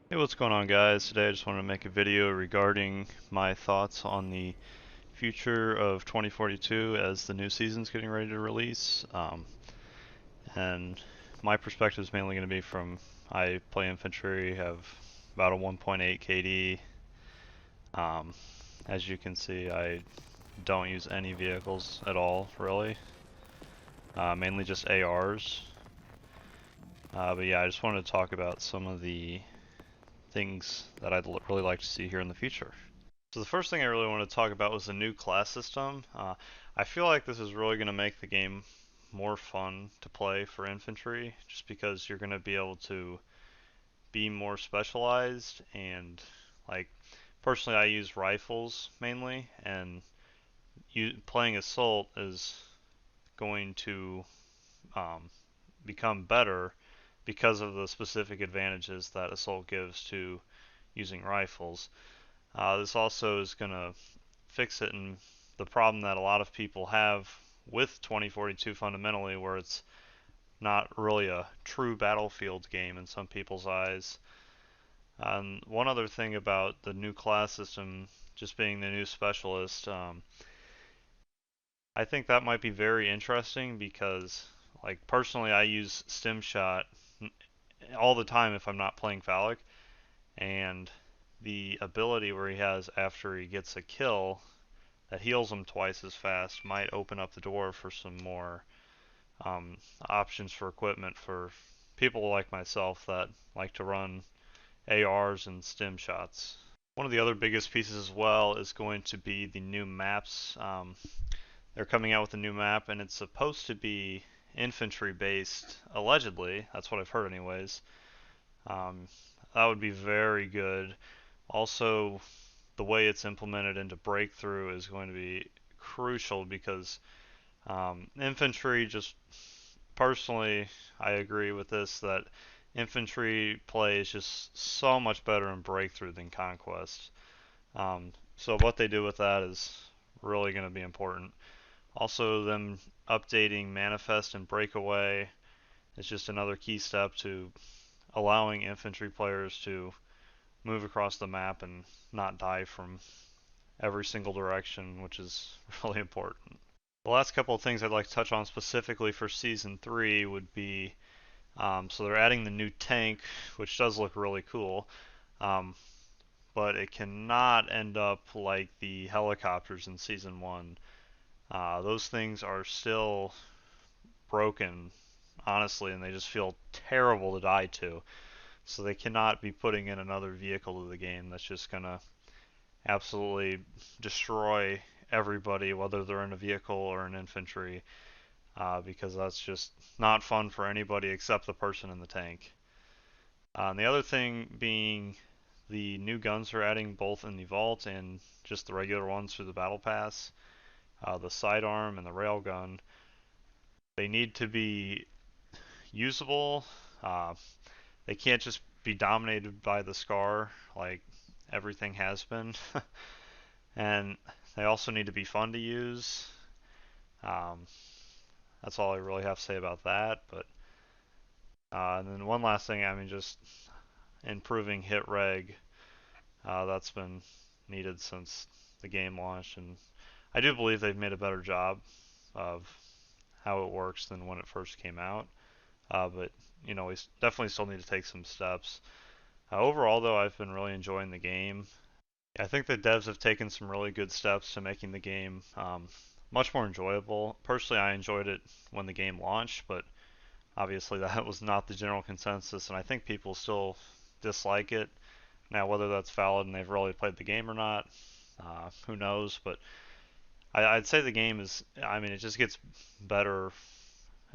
Hey, what's going on, guys? Today I just wanted to make a video regarding my thoughts on the future of 2042 as the new season's getting ready to release. And my perspective is mainly going to be from I play infantry, have about a 1.8 KD. Um, as you can see, I don't use any vehicles at all, really. Mainly just ARs. But yeah, I just wanted to talk about some of the things that I'd really like to see here in the future. So the first thing I really want to talk about was the new class system. I feel like this is really going to make the game more fun to play for infantry, just because you're going to be able to be more specialized and like personally I use rifles mainly, and playing assault is going to um, become better because of the specific advantages that assault gives to using rifles. This also is going to fix it in the problem that a lot of people have with 2042 fundamentally, where it's not really a true battlefield game in some people's eyes. One other thing about the new class system, just being the new specialist, I think that might be very interesting because, like, personally, I use stim shot all the time if I'm not playing phallic, and the ability where he has after he gets a kill that heals him twice as fast might open up the door for some more options for equipment for people like myself that like to run ARs and stim shots. One of the other biggest pieces as well is going to be the new maps. They're coming out with a new map, and it's supposed to be infantry based, allegedly. That's what I've heard, anyways. Um, that would be very good. Also, the way it's implemented into Breakthrough is going to be crucial because infantry, just personally, I agree with this that infantry play is just so much better in Breakthrough than Conquest. So what they do with that is really going to be important. Also, them updating Manifest and Breakaway is just another key step to allowing infantry players to move across the map and not die from every single direction, which is really important. The last couple of things I'd like to touch on specifically for Season 3 would be so they're adding the new tank, which does look really cool, um, but it cannot end up like the helicopters in Season 1. Those things are still broken, honestly, and they just feel terrible to die to. So they cannot be putting in another vehicle to the game that's just going to absolutely destroy everybody, whether they're in a vehicle or in infantry, because that's just not fun for anybody except the person in the tank. And the other thing being the new guns are adding both in the vault and just the regular ones through the battle pass, the sidearm and the railgun. They need to be usable. Uh, they can't just be dominated by the scar like everything has been. And they also need to be fun to use. Um, that's all I really have to say about that. But and then one last thing, I mean, just improving hit reg. That's been needed since the game launched, and I do believe they've made a better job of how it works than when it first came out. But we definitely still need to take some steps. Overall, though, I've been really enjoying the game. I think the devs have taken some really good steps to making the game much more enjoyable. Personally, I enjoyed it when the game launched, but obviously that was not the general consensus, and I think people still dislike it. Now, whether that's valid and they've really played the game or not, who knows? But I'd say the game is, I mean, it just gets better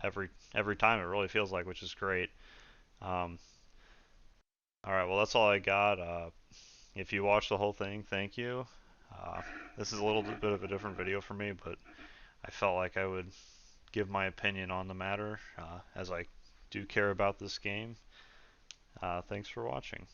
every time. It really feels like, which is great. Um, all right, well, that's all I got. If you watch the whole thing, thank you. Uh, this is a little bit of a different video for me, but I felt like I would give my opinion on the matter, as I do care about this game. Thanks for watching.